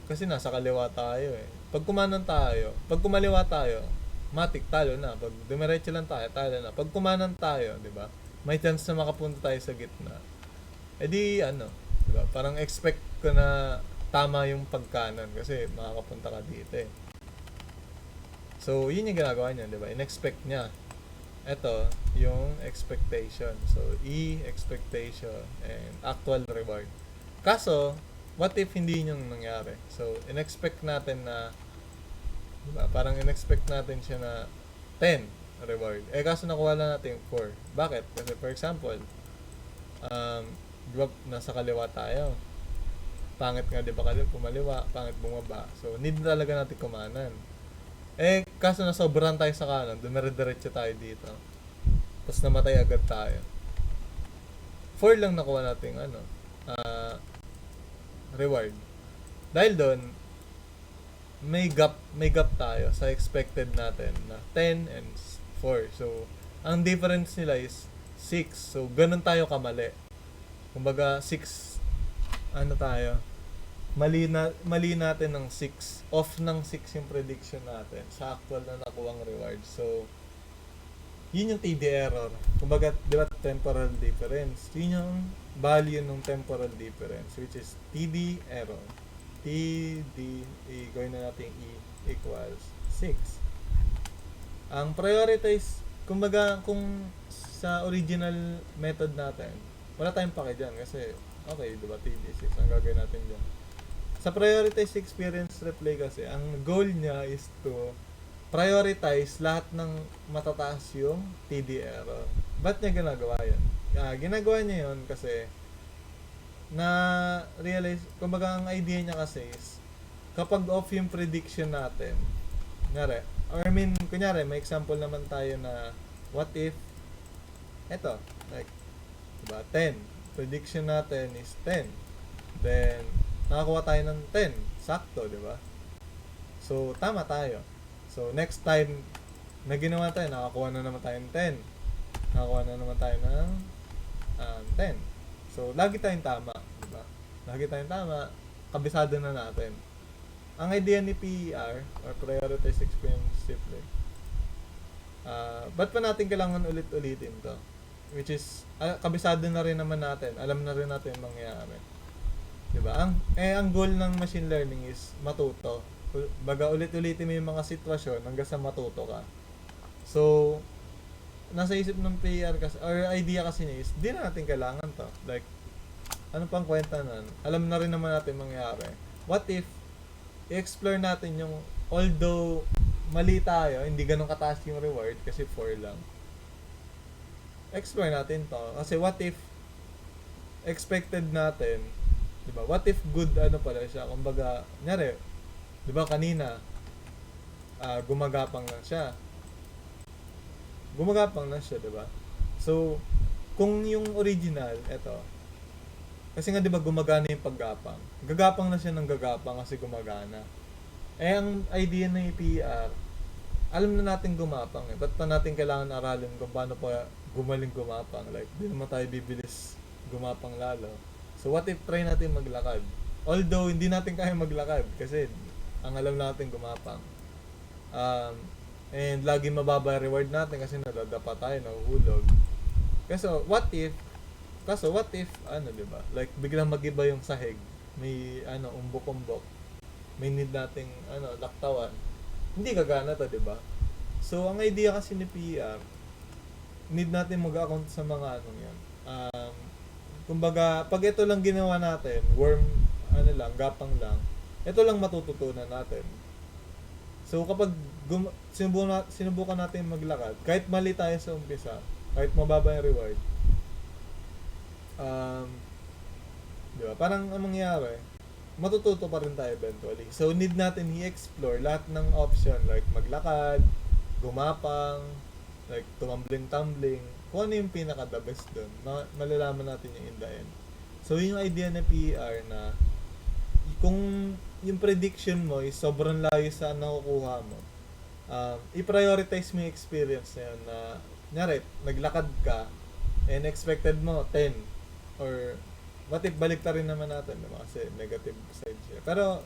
kasi nasa kaliwa tayo eh. Pag kumaliwa tayo, matik talo na. Pag dumiretso lang tayo, talo na. Pag kumanan tayo, di ba? May chance na makapunta tayo sa gitna. Di ba? Parang expect ko na tama yung pagkanan kasi makakapunta ka dito eh. So, yun yung ginagawa niya, di ba? In-expect niya. Ito, yung expectation. So, expectation and actual reward. Kaso, what if hindi yung nangyari? So, in-expect natin na, diba, parang in-expect natin siya na 10 reward. Kaso nakuha lang natin yung 4. Bakit? Kasi for example, diba, nasa kaliwa tayo. Pangit nga, diba, kumaliwa, pangit bumaba. So, need talaga natin kumanan. Kaso nasobrahan tayo sa kanan, dumire-diretso tayo dito. Tapos namatay agad tayo. 4 lang nakuha natin, reward. Dahil doon, may gap tayo sa expected natin na 10 and 4. So, ang difference nila is 6. So, ganun tayo kamali. Kumbaga, 6, tayo, mali natin ng 6. Off ng 6 yung prediction natin sa actual na nakuwang reward. So, yun yung TD error. Kumbaga, di ba, temporal difference. Yun yung value ng temporal difference, which is TD error. TD, gawin na natin E equals 6. Ang prioritize, kumbaga, kung sa original method natin, wala tayong pake dyan kasi, okay, di ba, TD6, ang gagawin natin dyan. Sa prioritize experience replay kasi, ang goal niya is to prioritize lahat ng matataas yung TD error. Ba't niya ginagawa yun? Ginagawa niya yun kasi na-realize, kumbaga ang idea niya kasi is kapag off yung prediction natin, kunyari, may example naman tayo na what if, eto, like, diba, 10. Prediction natin is 10. Then, nakakuha tayo ng 10. Sakto, diba? So, tama tayo. So, next time na ginawa tayo, nakakuha na naman tayo ng 10. Nakakuha na naman tayo ng 10. So, lagi tayong tama. Diba? Lagi tayong tama. Kabisado na natin. Ang idea ni PER, or Prioritize Experience Replay, ba't pa natin kailangan ulit-ulitin to? Which is, kabisado na rin naman natin. Alam na rin natin yung mangyayari. Diba? Ang goal ng machine learning is matuto. Baga ulit-ulitin mo yung mga sitwasyon hanggang sa matuto ka. So, nasa isip ng PER kasi, or idea kasi niya is, di na natin kailangan to. Like, ano pang kwenta nun? Alam na rin naman natin mangyayari. What if, i-explore natin yung, although mali tayo, hindi ganun kataas yung reward kasi 4 lang. explore natin to. Kasi what if expected natin, di ba? What if good ano pala siya? Kumbaga, nyari, di ba kanina, gumagapang lang siya. Gumagapang lang siya, di ba? So, kung yung original, eto, kasi nga di ba gumagana yung paggapang. Gagapang na siya ng gagapang kasi gumagana. Eh, ang idea ng PR, alam na natin gumapang eh. Ba't pa natin kailangan aralin kung paano pa gumaling gumapang? Like, di naman tayo bibilis gumapang lalo. So, what if try natin maglakad? Although, hindi natin kaya maglakad kasi ang alam natin gumapang. Um, and lagi mababa reward natin kasi nadadapa tayo, nahuhulog. Kaso, what if, ano, di ba? Like, biglang mag-iba yung sahig. May, ano, umbok-umbok. May need nating, ano, laktawan. Hindi gagana to, di ba? So, ang idea kasi ni PR, need natin mag-account sa mga anong yan. Kumbaga, pag ito lang ginawa natin, ano lang, gapang lang, ito lang matututunan natin. So, kapag sinubukan natin maglakad, kahit mali tayo sa umpisa, kahit mababa yung reward, di ba? Parang ang mangyayari, matututo pa rin tayo eventually. So, need natin i-explore lahat ng option, like maglakad, gumapang, like tumambling-tumbling, kung ano yung pinaka-the best dun. Malalaman natin yung in the end. So, yung idea na PR na, kung yung prediction mo is sobrang layo sa nakukuha mo, i-prioritize mo yung experience na yun na, nyari, naglakad ka, and expected mo 10, or what if balik rin naman natin, diba? Kasi negative side siya. Pero,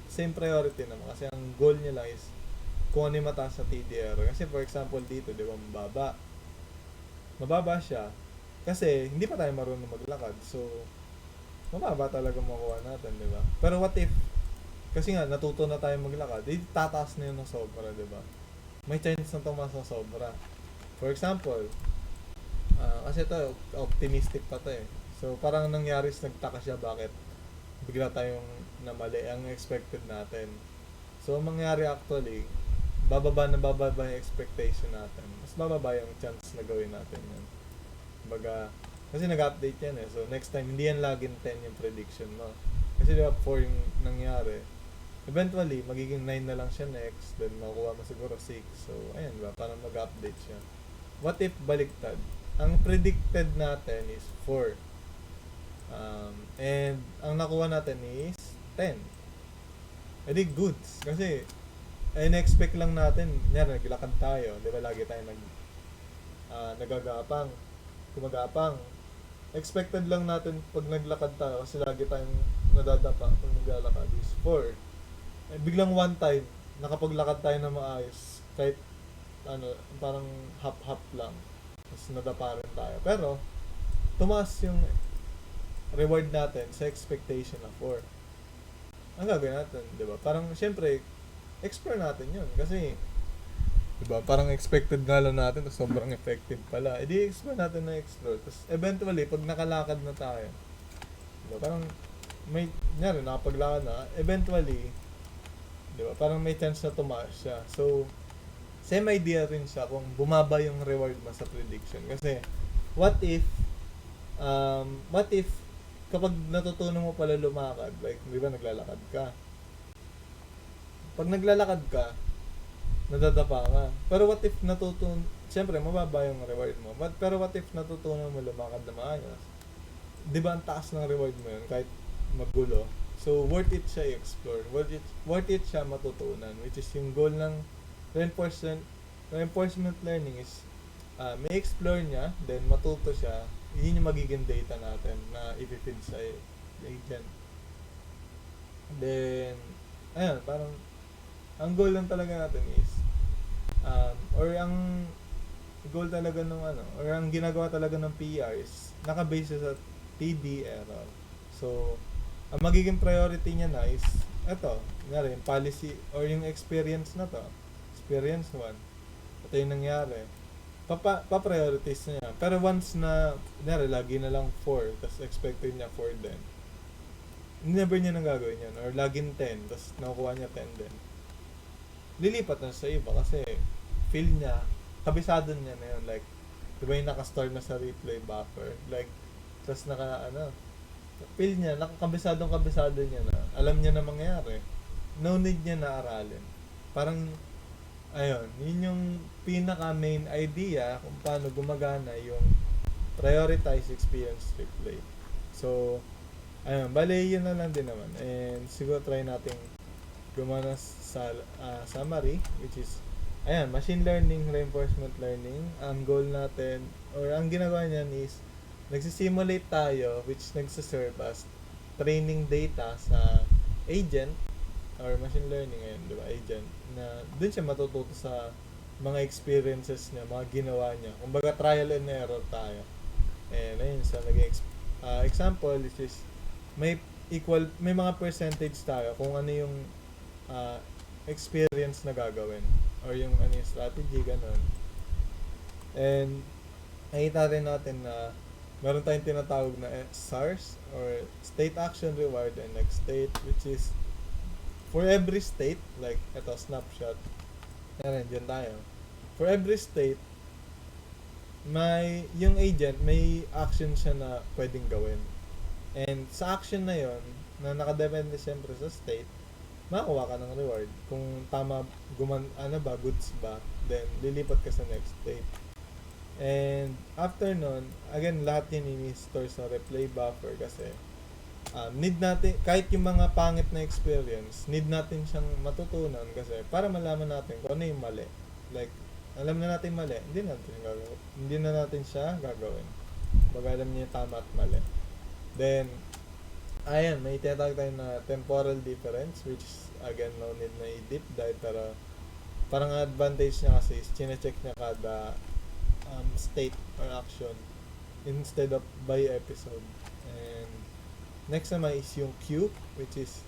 same priority naman. Kasi ang goal niya lang is kung ano yung mataas sa TDR. Kasi for example dito, di ba, mababa. Mababa siya. Kasi, hindi pa tayo marunong maglakad. So, mababa talaga makuha natin, di ba? Pero what if, kasi nga, natuto na tayo maglakad, tataas na yun ng sobra, di ba? May chance na tumaas ng sobra. For example, kasi ito, optimistic pa to eh. So, parang nangyari is nagtaka siya bakit bigla tayong namali ang expected natin. So, ang mangyari actually, bababa yung expectation natin. Mas bababa yung chance na gawin natin yun. Baga, kasi nag-update yan eh. So, next time, hindi yan laging 10 yung prediction mo. Kasi diba, 4 yung nangyari. Eventually, magiging 9 na lang siya next. Then, makuha mo siguro 6. So, ayan ba, parang mag-update siya. What if baliktad? Ang predicted natin is 4. And ang nakuha natin is 10. Edi goods. Kasi, in-expect lang natin, naglakad tayo. Di ba lagi tayo nagagapang, gumagapang. Expected lang natin pag naglakad tayo kasi lagi tayong nadadapa pag naglalakad is 4. Eh, biglang one time, nakapaglakad tayo na maayos. Kahit, parang hap-hap lang. Tapos nadapa rin tayo. Pero, tumaas yung reward natin sa expectation na 4. Ang gagawin natin, di ba? Parang, syempre, explore natin yun. Kasi, di ba, parang expected nga lang natin, tapos sobrang effective pala. E di, explore natin na explore. Tapos, eventually, pag nakalakad na tayo, di ba, parang, nakapaglakad na, eventually, di ba, parang may chance na tumaas siya. So, same idea rin siya kung bumaba yung reward mo sa prediction. Kasi, what if, kapag natutunan mo pala lumakad, like, di ba, naglalakad ka. Pag naglalakad ka, nadadapa ka. Pero what if siyempre, mababa yung reward mo. Pero what if natutunan mo lumakad na maayos? Di ba, ang taas ng reward mo yun, kahit magulo. So, worth it siya i-explore. Worth it siya matutunan. Which is yung goal ng reinforcement learning is, may explore niya, then matuto siya. Yun yung magiging data natin na i-feed sa agent. Then, ayun, parang, ang goal lang talaga natin is, or ang goal talaga or ang ginagawa talaga ng PR is, naka-base sa TD error. So, ang magiging priority niya na is, eto, yung policy, or yung experience na to. Experience 1. Ito yung nangyari. Pa-prioritize niya. Pero once na, lagi na lang 4, tapos expected niya 4 din. Never niya nang gagawin yun. Or laging 10, tapos nakukuha niya 10 din. Lilipat na sa iba kasi feel niya, kabisado niya na yun. Like, di ba yung naka-store na sa replay buffer, like, tas feel niya, kabisado niya na, alam niya na mangyayari, no need niya na aralin. Parang, ayun, yun yung pinaka main idea kung paano gumagana yung prioritize experience replay. So, ayun, bale yun na lang din naman. And siguro try nating gumana sa summary, which is, ayan, machine learning, reinforcement learning. Ang goal natin, or ang ginagawa niyan is, nagsisimulate tayo, which nagsiserve as training data sa agent, or machine learning ngayon, di ba, agent, na dun siya matututo sa mga experiences niya, mga ginawa niya. Kumbaga, trial and error tayo. And ayun, sa naging example, which is, may mga percentage tayo kung ano yung experience na gagawin, or yung ano yung strategy, ganun. And nakita rin natin na meron tayong tinatawag na SARS, or State Action Reward and Next State, which is for every state, like ito, snapshot, yan, dyan tayo. For every state, yung agent, may action siya na pwedeng gawin. And sa action na yon, na nakadepende siyempre sa state, makakuha ka ng reward. Kung tama, goods ba, then lilipat ka sa next state. And after nun, again, lahat yun ini-store sa replay buffer kasi need natin, kahit yung mga pangit na experience, need natin siyang matutunan kasi para malaman natin kung ano yung mali. Like, alam na natin mali, hindi na natin siya gagawin. Baga alam niya yung tama at mali. Then, ayan, may tinatawag tayo na temporal difference, which is, again, no need na i-deep dive, pero parang advantage niya kasi is chine-check niya kada state or action instead of by episode. And next naman is yung queue, which is,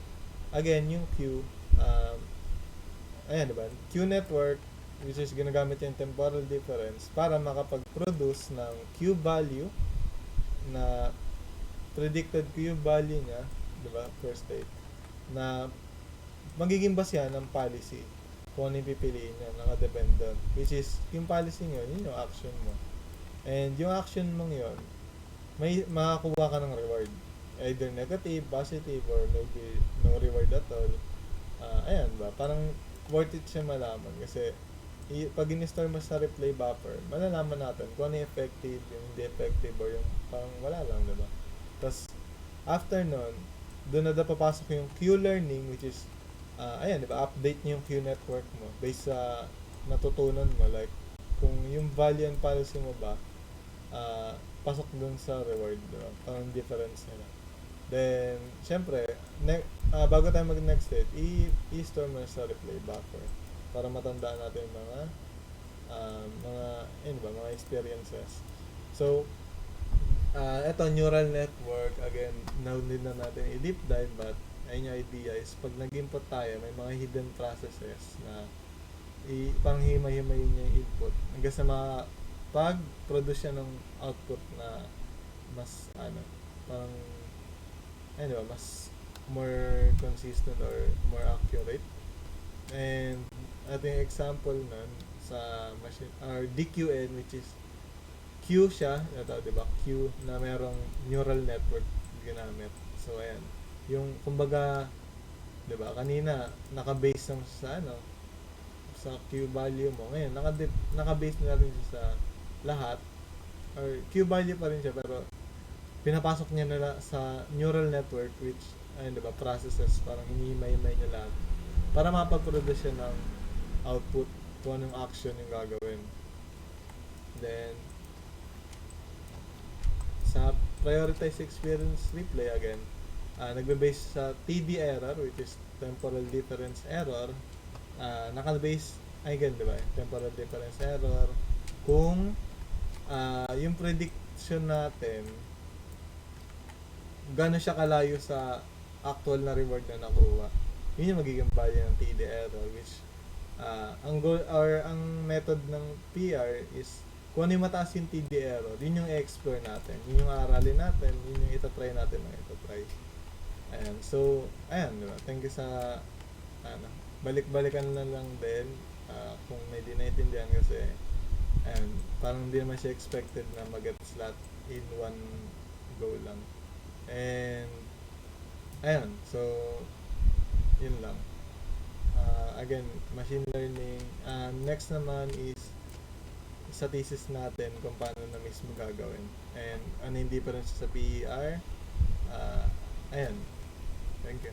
again, yung queue, ayan, diba? Queue network, which is ginagamit yung temporal difference para makapag-produce ng queue value na predicted queue value niya, diba, per state, na magiging basyan ng policy kung ano yung pipiliin niya, nakadepend doon. Which is, yung policy nyo, yun yung action mo. And yung action mong yun, may makakuha ka ng reward. Either negative, positive, or maybe no reward at all. Ayan ba? Parang worth it siya malaman kasi pag in-store mo sa replay buffer, malalaman natin kung ano yung effective, yung hindi effective, or yung parang wala lang, diba? Tapos, after nun, doon na papasok yung Q-learning, which is, ayan, diba, update niyo yung Q network mo based sa natutunan mo. Like, kung yung value and policy mo ba, pasok dun sa reward, diba? Parang difference nila. Then, syempre, bago tayo mag-next state, i-store mo sa replay buffer para matandaan natin yung mga experiences. So, eto, neural network, again, now need na natin i-deep dive, but ayun yung idea is pag nag-input tayo, may mga hidden processes na panghimay-himayin niya yung input hanggang sa pag-produce siya ng output na mas parang diba, mas more consistent or more accurate. And ating example nun sa machine or DQN, which is Q siya, ito, diba? Q na merong neural network ginamit. So ayan, yung kumbaga, 'di ba? Kanina naka-base lang sa sa Q value mo. Ngayon naka-base na rin siya sa lahat, or Q value pa rin siya, pero pinapasok niya na sa neural network, which ayun, 'di ba, processes, parang hinihimay-himay niya lahat para mapag-produce siya ng output kung anong action yung gagawin. Then sa prioritize experience replay, again, nagbe-base sa TD error, which is temporal difference error. Naka-base, again, di ba, temporal difference error, kung yung prediction natin gano'n siya kalayo sa actual na reward na nakuha, yun yung magiging value ng TD error, which ang goal or ang method ng PR is kung ano yung mataas yung TD error, yun yung i-explore natin, yun yung aralin natin, yun yung itatry natin ng itatry. Ayan, so, ayan, diba? Thank you sa, balik-balikan na lang din, kung may di naintindihan kasi, And parang hindi naman siya expected na mag-gets lahat in one go lang. And ayun, so yun lang. Again, machine learning. Next naman is sa thesis natin kung paano na mismo gagawin. And ano hindi pa rin siya sa PER. Ayan. Thank you.